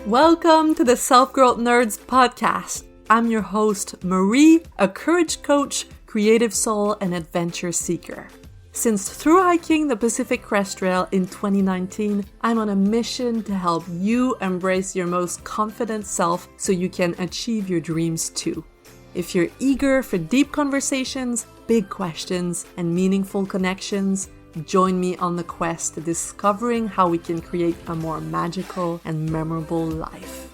Welcome to the Self-Growth Nerds podcast. I'm your host, Marie, a courage coach, creative soul, and adventure seeker. Since through hiking the Pacific Crest Trail in 2019, I'm on a mission to help you embrace your most confident self so you can achieve your dreams too. If you're eager for deep conversations, big questions, and meaningful connections, join me on the quest to discovering how we can create a more magical and memorable life.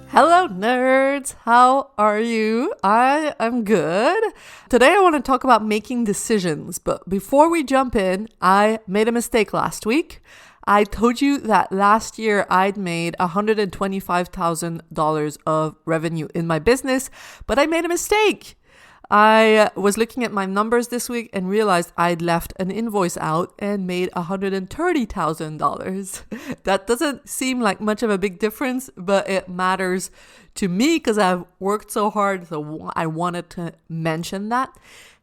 Hello nerds, how are you? I am good. Today I want to talk about making decisions, but before we jump in, I made a mistake last week. I told you that last year I'd made $125,000 of revenue in my business, but I made a mistake. I was looking at my numbers this week and realized I'd left an invoice out and made $130,000. That doesn't seem like much of a big difference, but it matters to me because I've worked so hard. So I wanted to mention that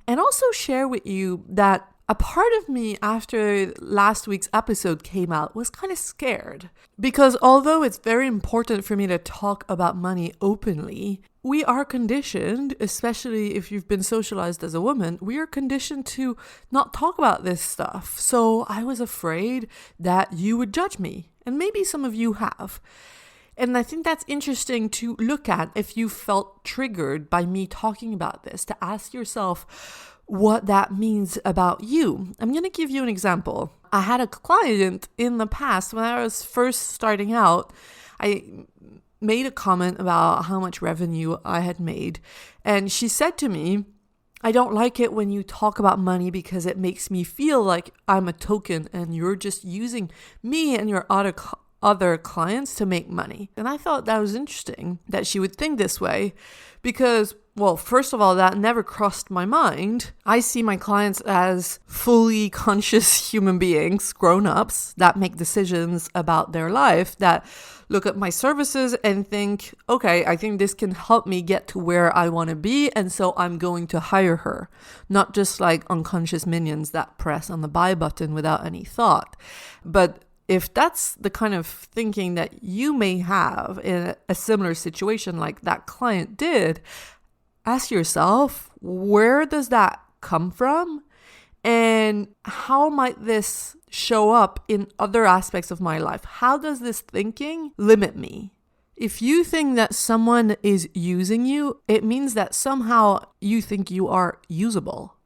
and also share with you that a part of me after last week's episode came out was kind of scared because although it's very important for me to talk about money openly, we are conditioned, especially if you've been socialized as a woman, we are conditioned to not talk about this stuff. So I was afraid that you would judge me, and maybe some of you have. And I think that's interesting to look at if you felt triggered by me talking about this, to ask yourself what that means about you. I'm going to give you an example. I had a client in the past when I was first starting out. I made a comment about how much revenue I had made. And she said to me, I don't like it when you talk about money because it makes me feel like I'm a token and you're just using me and your other clients to make money. And I thought that was interesting that she would think this way because, well, first of all, that never crossed my mind. I see my clients as fully conscious human beings, grown-ups, that make decisions about their life, that look at my services and think, okay, I think this can help me get to where I want to be, and so I'm going to hire her. Not just like unconscious minions that press on the buy button without any thought. But if that's the kind of thinking that you may have in a similar situation like that client did, ask yourself, where does that come from? And how might this show up in other aspects of my life? How does this thinking limit me? If you think that someone is using you, it means that somehow you think you are usable.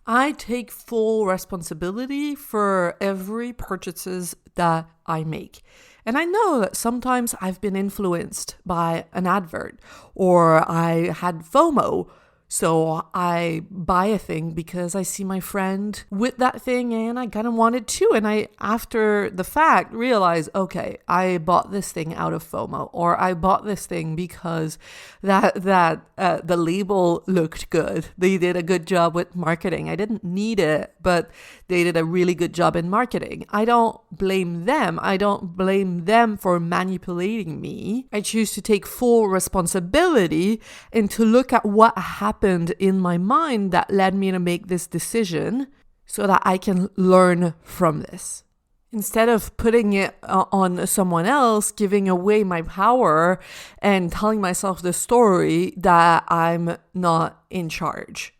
I take full responsibility for every purchases that I make. And I know that sometimes I've been influenced by an advert or I had FOMO. So I buy a thing because I see my friend with that thing and I kind of want it too. And I, after the fact, realize, okay, I bought this thing out of FOMO, or I bought this thing because the label looked good. They did a good job with marketing. I didn't need it, but they did a really good job in marketing. I don't blame them. I don't blame them for manipulating me. I choose to take full responsibility and to look at what happened in my mind that led me to make this decision so that I can learn from this. Instead of putting it on someone else, giving away my power and telling myself the story that I'm not in charge.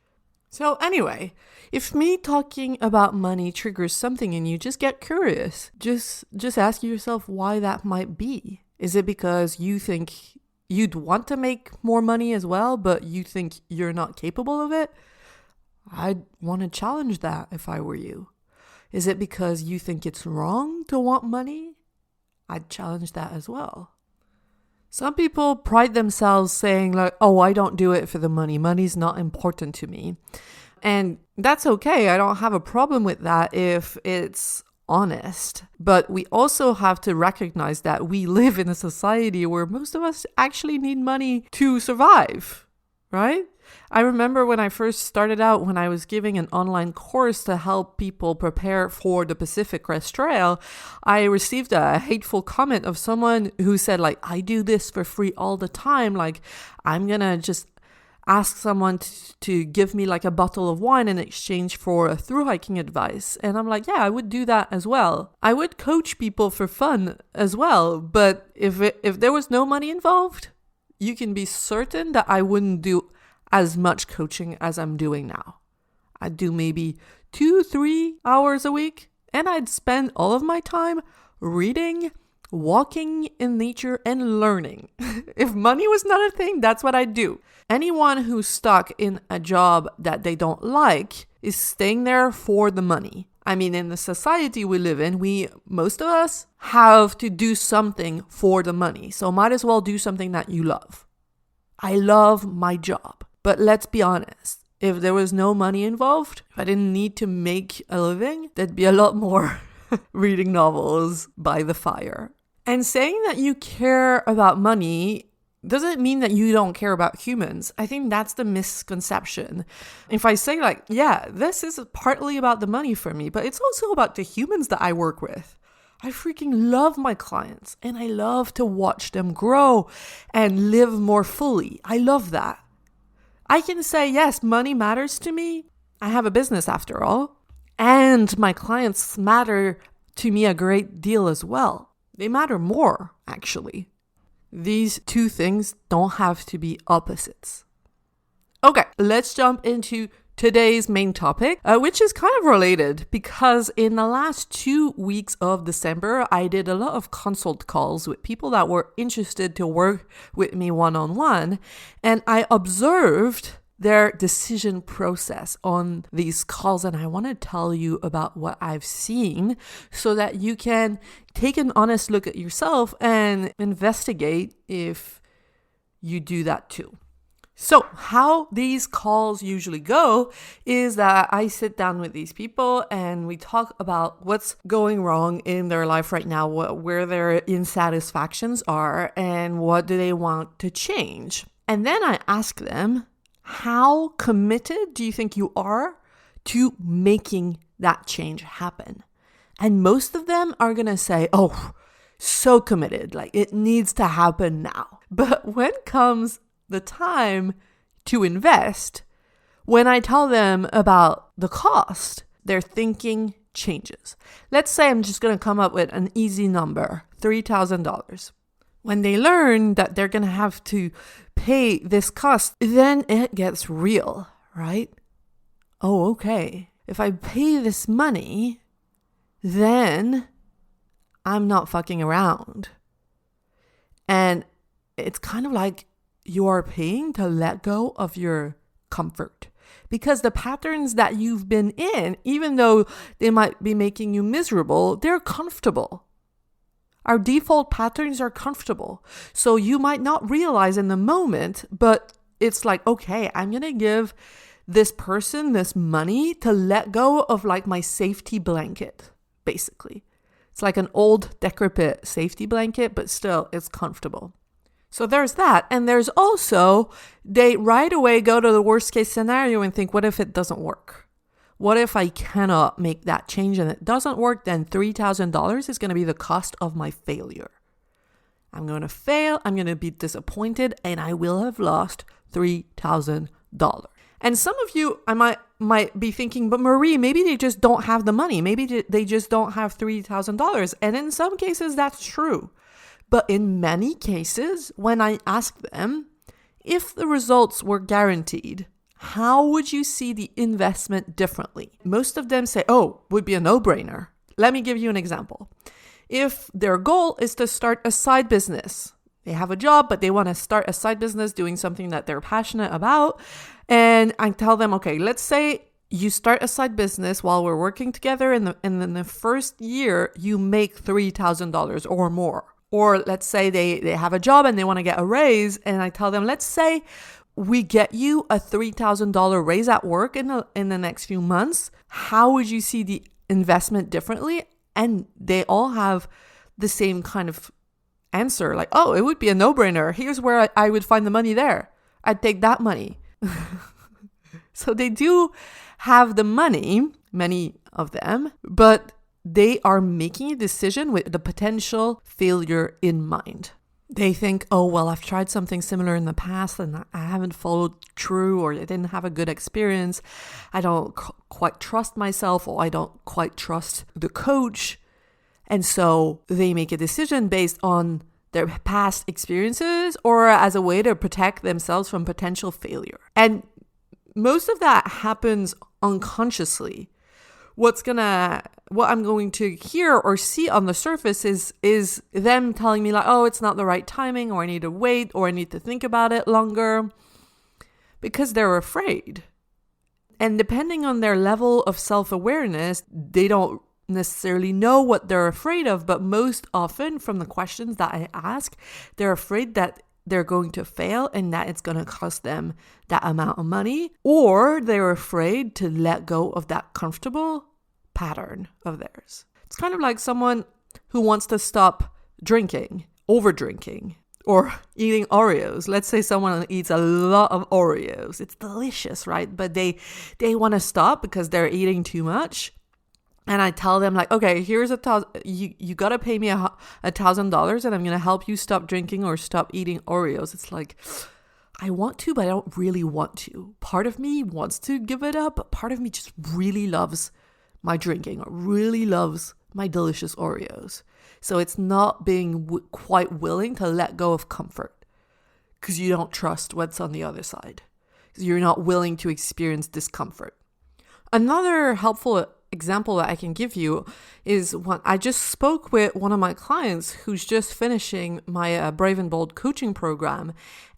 So anyway, if me talking about money triggers something in you, just get curious. Just ask yourself why that might be. Is it because you think you'd want to make more money as well, but you think you're not capable of it? I'd want to challenge that if I were you. Is it because you think it's wrong to want money? I'd challenge that as well. Some people pride themselves saying like, oh, I don't do it for the money. Money's not important to me. And that's okay. I don't have a problem with that if it's honest. But we also have to recognize that we live in a society where most of us actually need money to survive, right? I remember when I first started out, when I was giving an online course to help people prepare for the Pacific Crest Trail, I received a hateful comment of someone who said like, I do this for free all the time. Like, I'm gonna just ask someone to give me like a bottle of wine in exchange for a through hiking advice. And I'm like, yeah, I would do that as well. I would coach people for fun as well. But if there was no money involved, you can be certain that I wouldn't do as much coaching as I'm doing now. I'd do maybe 2-3 hours a week, and I'd spend all of my time reading, walking in nature, and learning. If money was not a thing, that's what I'd do. Anyone who's stuck in a job that they don't like is staying there for the money. I mean, in the society we live in, most of us have to do something for the money. So might as well do something that you love. I love my job. But let's be honest. If there was no money involved, if I didn't need to make a living, there'd be a lot more reading novels by the fire. And saying that you care about money doesn't mean that you don't care about humans. I think that's the misconception. If I say like, yeah, this is partly about the money for me, but it's also about the humans that I work with. I freaking love my clients and I love to watch them grow and live more fully. I love that. I can say, yes, money matters to me. I have a business after all. And my clients matter to me a great deal as well. They matter more, actually. These two things don't have to be opposites. Okay, let's jump into today's main topic, which is kind of related because in the last 2 weeks of December, I did a lot of consult calls with people that were interested to work with me one-on-one, and I observed their decision process on these calls, and I want to tell you about what I've seen so that you can take an honest look at yourself and investigate if you do that too. So how these calls usually go is that I sit down with these people and we talk about what's going wrong in their life right now, where their insatisfactions are, and what do they want to change. And then I ask them, how committed do you think you are to making that change happen? And most of them are going to say, oh, so committed, like it needs to happen now. But when comes the time to invest, when I tell them about the cost, their thinking changes. Let's say I'm just going to come up with an easy number, $3,000. When they learn that they're going to have to pay this cost, then it gets real, right? Oh, okay. If I pay this money, then I'm not fucking around. And it's kind of like you are paying to let go of your comfort. Because the patterns that you've been in, even though they might be making you miserable, they're comfortable. Our default patterns are comfortable. So you might not realize in the moment, but it's like, okay, I'm going to give this person this money to let go of like my safety blanket, basically. It's like an old decrepit safety blanket, but still it's comfortable. So there's that. And there's also, they right away go to the worst case scenario and think, what if it doesn't work? What if I cannot make that change and it doesn't work? Then $3,000 is going to be the cost of my failure. I'm going to fail. I'm going to be disappointed and I will have lost $3,000. And some of you, I might be thinking, but Marie, maybe they just don't have the money. Maybe they just don't have $3,000. And in some cases, that's true. But in many cases, when I ask them, if the results were guaranteed, how would you see the investment differently? Most of them say, oh, would be a no-brainer. Let me give you an example. If their goal is to start a side business, they have a job, but they want to start a side business doing something that they're passionate about. And I tell them, okay, let's say you start a side business while we're working together, and in the first year, you make $3,000 or more. Or let's say they have a job and they want to get a raise. And I tell them, let's say we get you a $3,000 raise at work in the next few months. How would you see the investment differently? And they all have the same kind of answer. Like, oh, it would be a no-brainer. Here's where I would find the money there. I'd take that money. So they do have the money, many of them, but they are making a decision with the potential failure in mind. They think, oh, well, I've tried something similar in the past and I haven't followed through, or I didn't have a good experience. I don't quite trust myself, or I don't quite trust the coach. And so they make a decision based on their past experiences or as a way to protect themselves from potential failure. And most of that happens unconsciously. What I'm going to hear or see on the surface is them telling me like, oh, it's not the right timing, or I need to wait, or I need to think about it longer, because they're afraid. And depending on their level of self-awareness, they don't necessarily know what they're afraid of, but most often from the questions that I ask, they're afraid that they're going to fail and that it's going to cost them that amount of money, or they're afraid to let go of that comfortable pattern of theirs. It's kind of like someone who wants to stop drinking, over drinking, or eating Oreos. Let's say someone eats a lot of Oreos. It's delicious, right? But they want to stop because they're eating too much. And I tell them like, okay, here's you got to pay me $1,000 and I'm going to help you stop drinking or stop eating Oreos. It's like, I want to, but I don't really want to. Part of me wants to give it up, but part of me just really loves my drinking, or really loves my delicious Oreos. So it's not being quite willing to let go of comfort because you don't trust what's on the other side. Because you're not willing to experience discomfort. Another helpful example that I can give you is when I just spoke with one of my clients who's just finishing my Brave and Bold coaching program.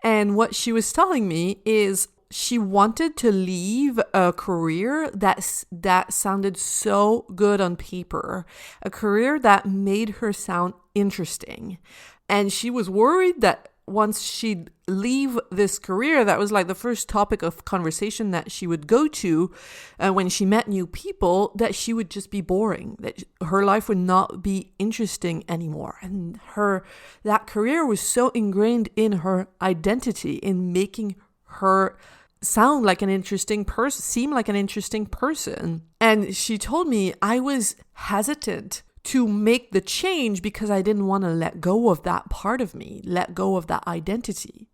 And what she was telling me is she wanted to leave a career that sounded so good on paper, a career that made her sound interesting. And she was worried that once she'd leave this career, that was like the first topic of conversation that she would go to when she met new people, that she would just be boring, that her life would not be interesting anymore. And that career was so ingrained in her identity, in making her sound like an interesting person, seem like an interesting person. And she told me I was hesitant to make the change because I didn't want to let go of that part of me, let go of that identity,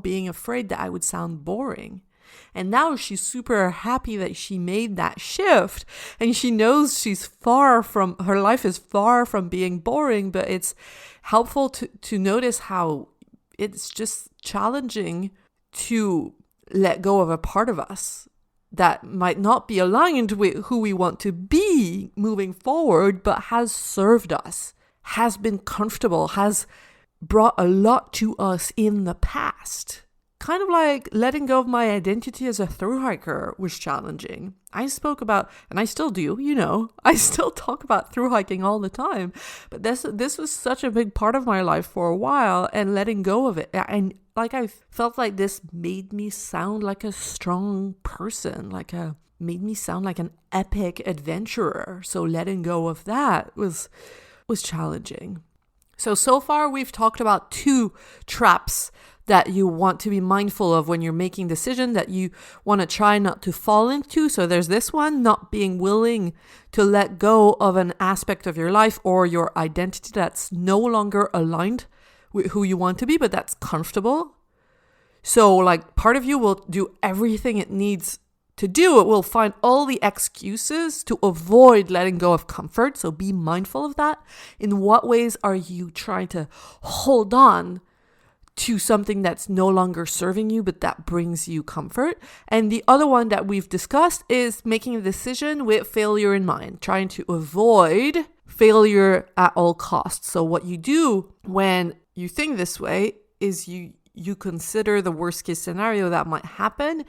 being afraid that I would sound boring. And now she's super happy that she made that shift, and she knows her life is far from being boring, but it's helpful to notice how it's just challenging to let go of a part of us that might not be aligned with who we want to be moving forward, but has served us, has been comfortable, has brought a lot to us in the past. Kind of like letting go of my identity as a thru hiker was challenging. I spoke about, and I still do, I still talk about thru hiking all the time, but this was such a big part of my life for a while, and letting go of it. And I felt like this made me sound like a strong person, made me sound like an epic adventurer. So letting go of that was challenging. So far we've talked about 2 traps that you want to be mindful of when you're making decisions that you want to try not to fall into. So there's this one, not being willing to let go of an aspect of your life or your identity that's no longer aligned with who you want to be, but that's comfortable. So part of you will do everything it needs to do. It will find all the excuses to avoid letting go of comfort. So be mindful of that. In what ways are you trying to hold on to something that's no longer serving you, but that brings you comfort? And the other one that we've discussed is making a decision with failure in mind, trying to avoid failure at all costs. So what you do when you think this way is you consider the worst case scenario that might happen.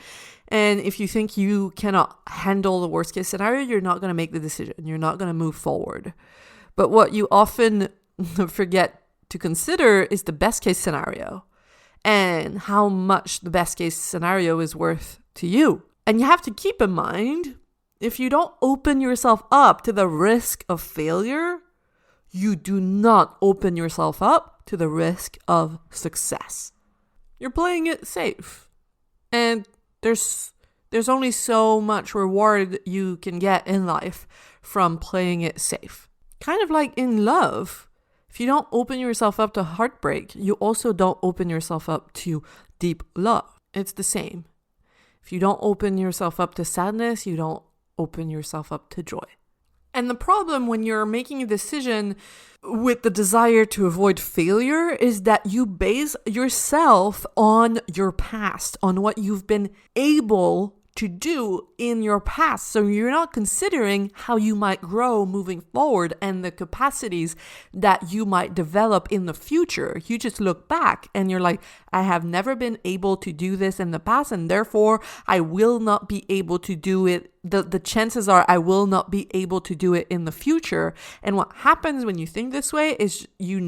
And if you think you cannot handle the worst case scenario, you're not going to make the decision. You're not going to move forward. But what you often forget to consider is the best case scenario and how much the best case scenario is worth to you. And you have to keep in mind, if you don't open yourself up to the risk of failure, you do not open yourself up to the risk of success. You're playing it safe. And there's only so much reward you can get in life from playing it safe. Kind of like in love. If you don't open yourself up to heartbreak, you also don't open yourself up to deep love. It's the same. If you don't open yourself up to sadness, you don't open yourself up to joy. And the problem when you're making a decision with the desire to avoid failure is that you base yourself on your past, on what you've been able to do in your past. So you're not considering how you might grow moving forward and the capacities that you might develop in the future. You just look back and you're like, I have never been able to do this in the past, and therefore I will not be able to do it. The chances are I will not be able to do it in the future. And what happens when you think this way is you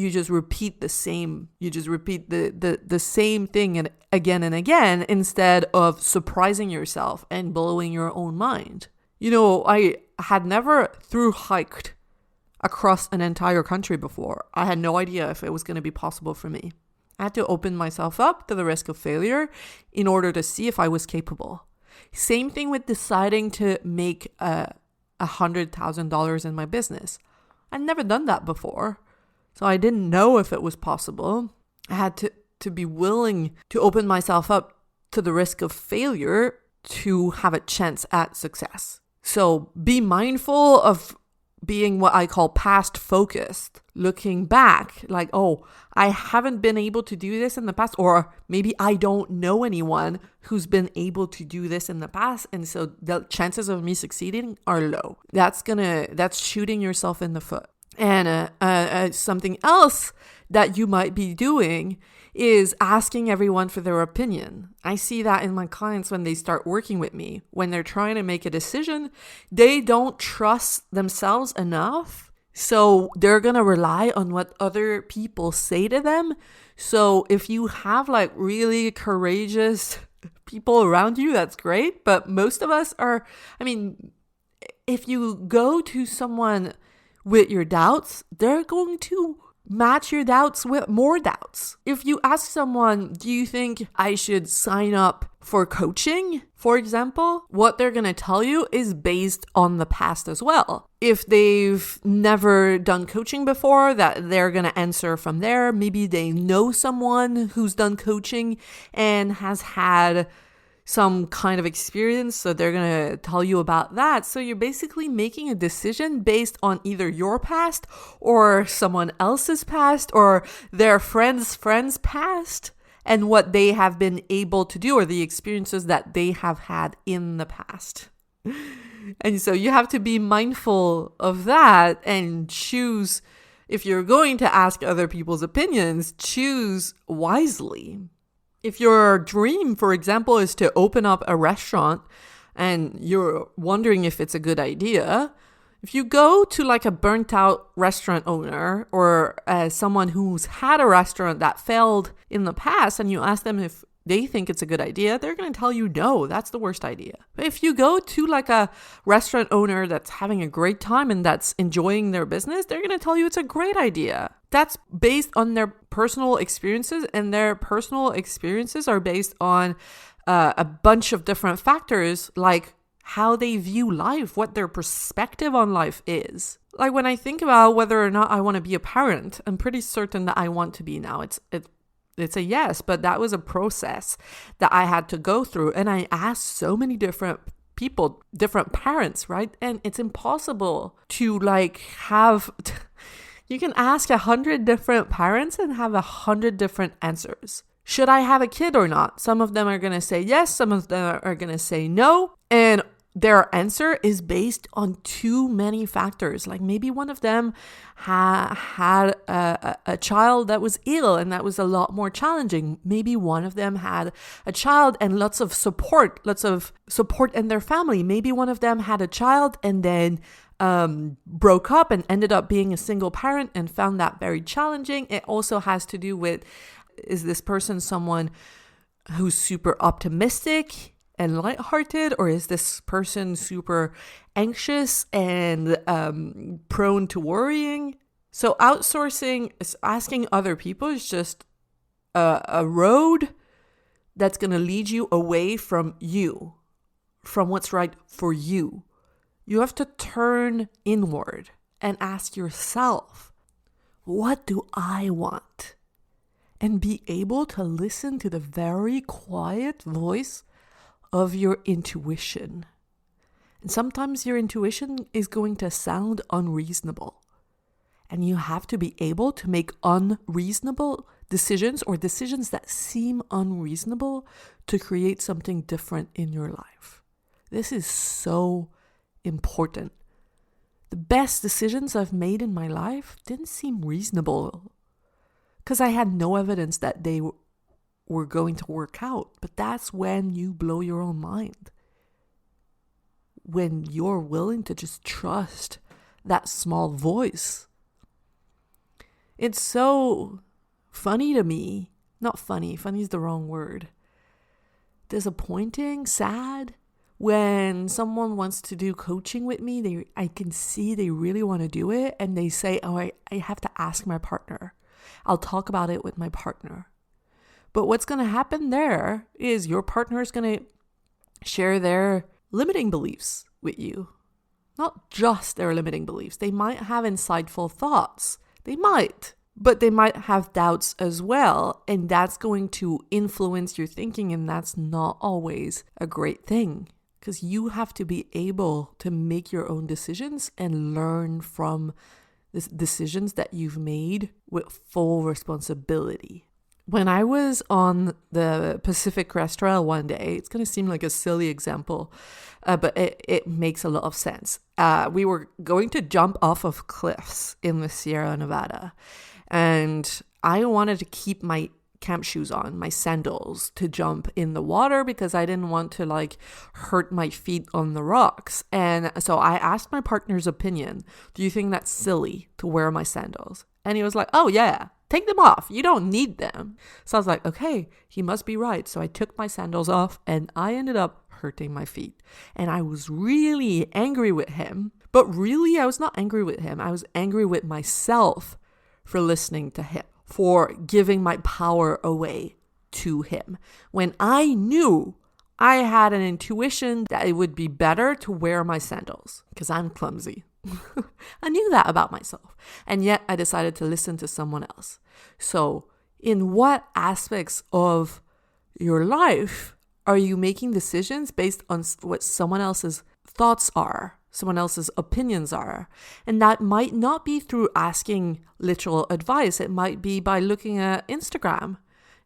just repeat the same, the same thing and again instead of surprising yourself and blowing your own mind. I had never through hiked across an entire country before. I had no idea if it was going to be possible for me. I had to open myself up to the risk of failure in order to see if I was capable. Same thing with deciding to make $100,000 in my business. I'd never done that before. So I didn't know if it was possible. I had to be willing to open myself up to the risk of failure to have a chance at success. So be mindful of being what I call past focused, looking back like, oh, I haven't been able to do this in the past, or maybe I don't know anyone who's been able to do this in the past. And so the chances of me succeeding are low. That's shooting yourself in the foot. And something else that you might be doing is asking everyone for their opinion. I see that in my clients when they start working with me. When they're trying to make a decision, they don't trust themselves enough. So they're going to rely on what other people say to them. So if you have like really courageous people around you, that's great. But most of us if you go to someone with your doubts, they're going to match your doubts with more doubts. If you ask someone, do you think I should sign up for coaching, for example, what they're going to tell you is based on the past as well. If they've never done coaching before, that they're going to answer from there. Maybe they know someone who's done coaching and has had some kind of experience, so they're going to tell you about that. So you're basically making a decision based on either your past or someone else's past or their friend's past and what they have been able to do or the experiences that they have had in the past. And so you have to be mindful of that and choose, if you're going to ask other people's opinions, choose wisely. If your dream, for example, is to open up a restaurant and you're wondering if it's a good idea, if you go to like a burnt out restaurant owner or someone who's had a restaurant that failed in the past and you ask them if they think it's a good idea, they're going to tell you no, that's the worst idea. But if you go to like a restaurant owner that's having a great time and that's enjoying their business, they're going to tell you it's a great idea. That's based on their personal experiences, and their personal experiences are based on a bunch of different factors, like how they view life, what their perspective on life is. Like when I think about whether or not I want to be a parent, I'm pretty certain that I want to be now. It's a yes, but that was a process that I had to go through. And I asked so many different people, different parents, right? And it's impossible to like have... You can ask 100 different parents and have 100 different answers. Should I have a kid or not? Some of them are going to say yes. Some of them are going to say no. And their answer is based on too many factors. Like maybe one of them had a child that was ill and that was a lot more challenging. Maybe one of them had a child and lots of support in their family. Maybe one of them had a child and then broke up and ended up being a single parent and found that very challenging. It also has to do with, is this person someone who's super optimistic and lighthearted, or is this person super anxious and prone to worrying? So outsourcing, asking other people is just a road that's going to lead you away from you, from what's right for you. You have to turn inward and ask yourself, what do I want? And be able to listen to the very quiet voice of your intuition. And sometimes your intuition is going to sound unreasonable. And you have to be able to make unreasonable decisions or decisions that seem unreasonable to create something different in your life. This is so important. The best decisions I've made in my life didn't seem reasonable because I had no evidence that they were going to work out. But that's when you blow your own mind. When you're willing to just trust that small voice. It's so funny to me. Not funny. Funny is the wrong word. Disappointing, sad. When someone wants to do coaching with me, I can see they really want to do it. And they say, oh, I have to ask my partner. I'll talk about it with my partner. But what's going to happen there is your partner is going to share their limiting beliefs with you. Not just their limiting beliefs. They might have insightful thoughts. They might. But they might have doubts as well. And that's going to influence your thinking. And that's not always a great thing. Because you have to be able to make your own decisions and learn from the decisions that you've made with full responsibility. When I was on the Pacific Crest Trail one day, it's going to seem like a silly example, but it makes a lot of sense. We were going to jump off of cliffs in the Sierra Nevada, and I wanted to keep my camp shoes on, my sandals, to jump in the water because I didn't want to hurt my feet on the rocks. And so I asked my partner's opinion. Do you think that's silly to wear my sandals? And he was like, oh yeah, take them off. You don't need them. So I was like, okay, he must be right. So I took my sandals off and I ended up hurting my feet. And I was really angry with him. But really, I was not angry with him. I was angry with myself for listening to him, for giving my power away to him. When I knew I had an intuition that it would be better to wear my sandals because I'm clumsy. I knew that about myself. And yet I decided to listen to someone else. So in what aspects of your life are you making decisions based on what someone else's thoughts are, someone else's opinions are? And that might not be through asking literal advice. It might be by looking at Instagram.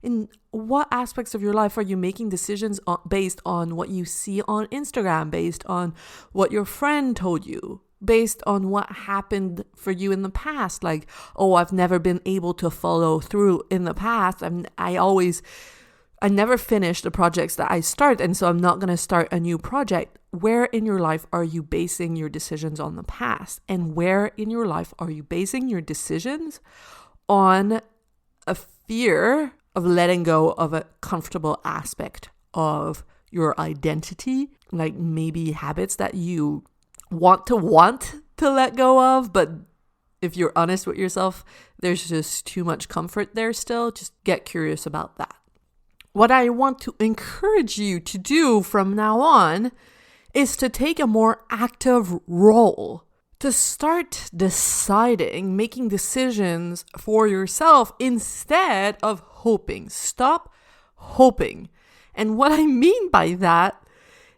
In what aspects of your life are you making decisions based on what you see on Instagram, based on what your friend told you, based on what happened for you in the past? Like, oh, I've never been able to follow through in the past. I never finish the projects that I start, and so I'm not going to start a new project. Where in your life are you basing your decisions on the past? And where in your life are you basing your decisions on a fear of letting go of a comfortable aspect of your identity? Like maybe habits that you want to let go of, but if you're honest with yourself, there's just too much comfort there still. Just get curious about that. What I want to encourage you to do from now on is to take a more active role, to start deciding, making decisions for yourself instead of hoping. Stop hoping. And what I mean by that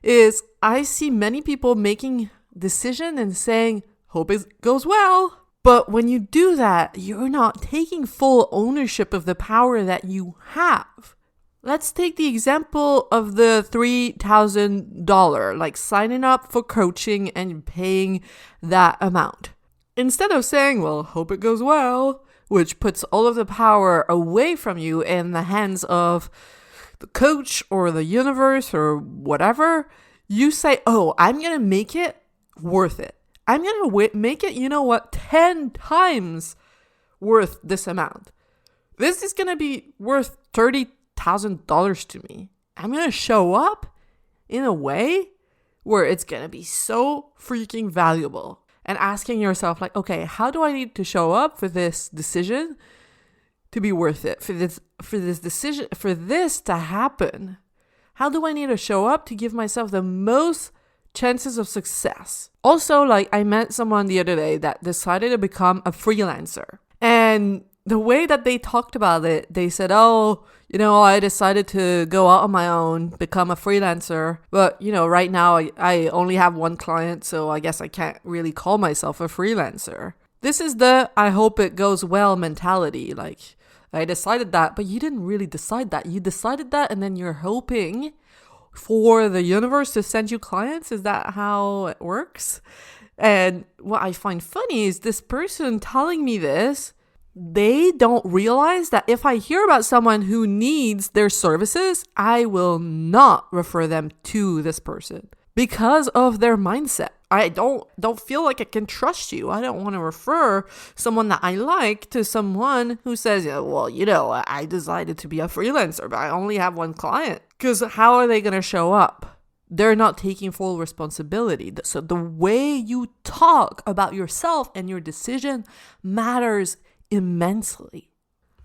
is I see many people making decision and saying, hope it goes well. But when you do that, you're not taking full ownership of the power that you have. Let's take the example of the $3,000, like signing up for coaching and paying that amount. Instead of saying, well, hope it goes well, which puts all of the power away from you in the hands of the coach or the universe or whatever, you say, oh, I'm going to make it worth it. I'm going to make it, 10 times worth this amount. This is going to be worth $30,000 to me. I'm going to show up in a way where it's going to be so freaking valuable. And asking yourself like, okay, how do I need to show up for this decision to be worth it? For this decision, for this to happen? How do I need to show up to give myself the most chances of success? Also, like I met someone the other day that decided to become a freelancer. And And the way that they talked about it, they said, oh, I decided to go out on my own, become a freelancer. But, right now I only have one client, so I guess I can't really call myself a freelancer. This is the I hope it goes well mentality. Like, I decided that, but you didn't really decide that. You decided that, and then you're hoping for the universe to send you clients. Is that how it works? And what I find funny is this person telling me this, they don't realize that if I hear about someone who needs their services, I will not refer them to this person because of their mindset. I don't feel like I can trust you. I don't want to refer someone that I like to someone who says, well, I decided to be a freelancer, but I only have one client. Because how are they going to show up? They're not taking full responsibility. So the way you talk about yourself and your decision matters immensely.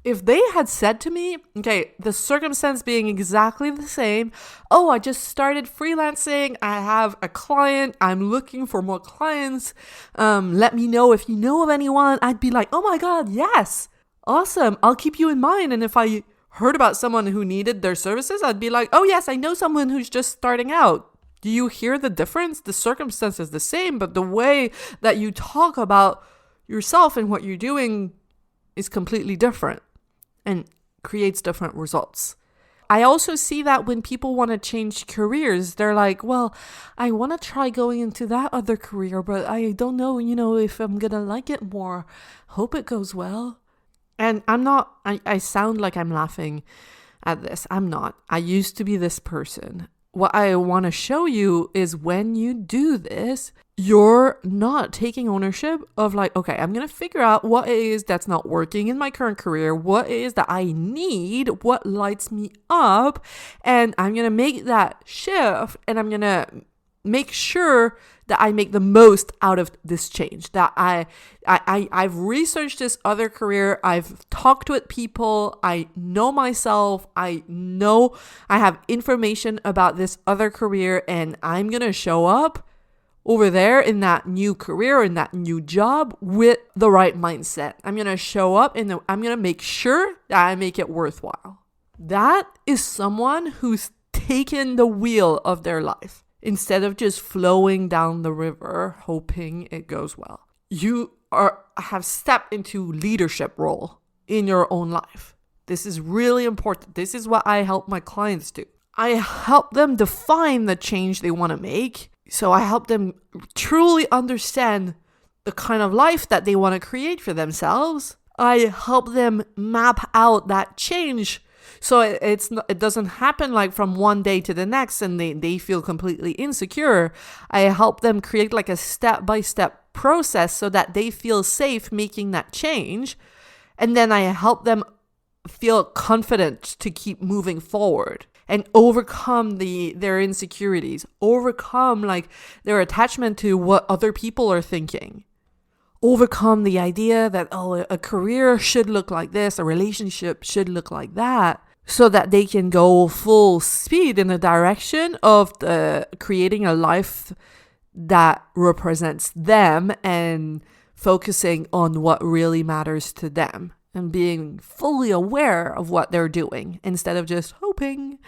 If they had said to me, okay, the circumstance being exactly the same, oh, I just started freelancing, I have a client, I'm looking for more clients, let me know if you know of anyone, I'd be like, oh my God, yes, awesome, I'll keep you in mind. And if I heard about someone who needed their services, I'd be like, oh yes, I know someone who's just starting out. Do you hear the difference? The circumstance is the same, but the way that you talk about yourself and what you're doing is completely different and creates different results. I also see that when people want to change careers, they're like, well, I want to try going into that other career, but I don't know, if I'm going to like it more. Hope it goes well. And I sound like I'm laughing at this. I'm not. I used to be this person. What I want to show you is when you do this, you're not taking ownership of like, okay, I'm going to figure out what it is that's not working in my current career, what it is that I need, what lights me up, and I'm going to make that shift, and I'm going to make sure that I make the most out of this change, that I've researched this other career, I've talked with people, I know myself, I know I have information about this other career, and I'm going to show up over there in that new career, in that new job with the right mindset. I'm going to show up and I'm going to make sure that I make it worthwhile. That is someone who's taken the wheel of their life instead of just flowing down the river hoping it goes well. You have stepped into leadership role in your own life. This is really important. This is what I help my clients do. I help them define the change they want to make. So I help them truly understand the kind of life that they want to create for themselves. I help them map out that change so it doesn't happen like from one day to the next and they feel completely insecure. I help them create like a step-by-step process so that they feel safe making that change. And then I help them feel confident to keep moving forward and overcome their insecurities, overcome like their attachment to what other people are thinking, overcome the idea that, oh, a career should look like this, a relationship should look like that, so that they can go full speed in the direction of creating a life that represents them and focusing on what really matters to them and being fully aware of what they're doing instead of just hoping.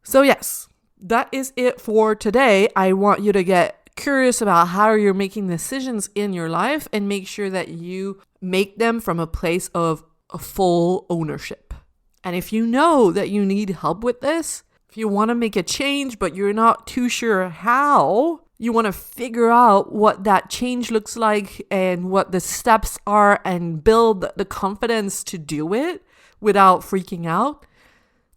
So yes, that is it for today. I want you to get curious about how you're making decisions in your life and make sure that you make them from a place of full ownership. And if you know that you need help with this, if you want to make a change but you're not too sure how, you want to figure out what that change looks like and what the steps are and build the confidence to do it without freaking out,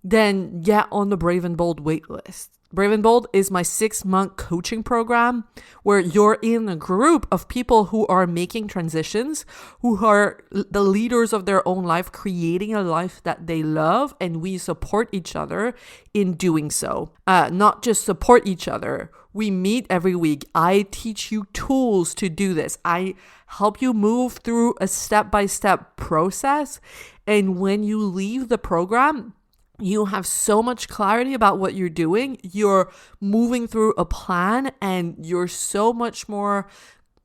then get on the Brave and Bold waitlist. Brave and Bold is my 6-month coaching program where you're in a group of people who are making transitions, who are the leaders of their own life, creating a life that they love, and we support each other in doing so. Not just support each other. We meet every week. I teach you tools to do this. I help you move through a step-by-step process. And when you leave the program, you have so much clarity about what you're doing. You're moving through a plan and you're so much more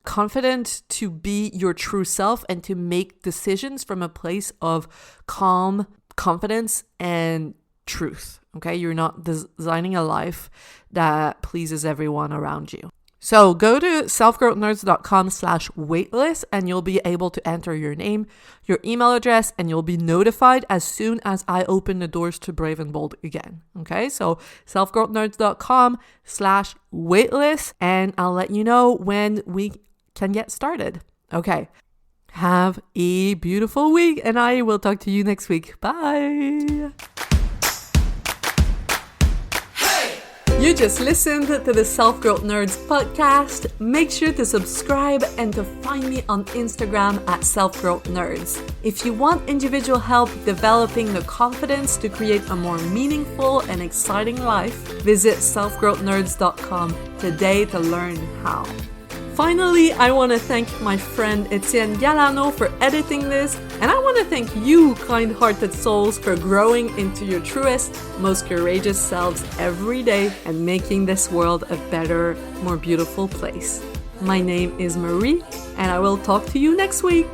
confident to be your true self and to make decisions from a place of calm, confidence, and truth. Okay, you're not designing a life that pleases everyone around you. So go to selfgrowthnerds.com/waitlist and you'll be able to enter your name, your email address, and you'll be notified as soon as I open the doors to Brave and Bold again. Okay, so selfgrowthnerds.com/waitlist, and I'll let you know when we can get started. Okay, have a beautiful week, and I will talk to you next week. Bye. You just listened to the Self-Growth Nerds podcast. Make sure to subscribe and to find me on Instagram at Self-Growth Nerds. If you want individual help developing the confidence to create a more meaningful and exciting life, visit selfgrowthnerds.com today to learn how. Finally, I want to thank my friend Etienne Galano for editing this, and I want to thank you, kind-hearted souls, for growing into your truest, most courageous selves every day and making this world a better, more beautiful place. My name is Marie, and I will talk to you next week.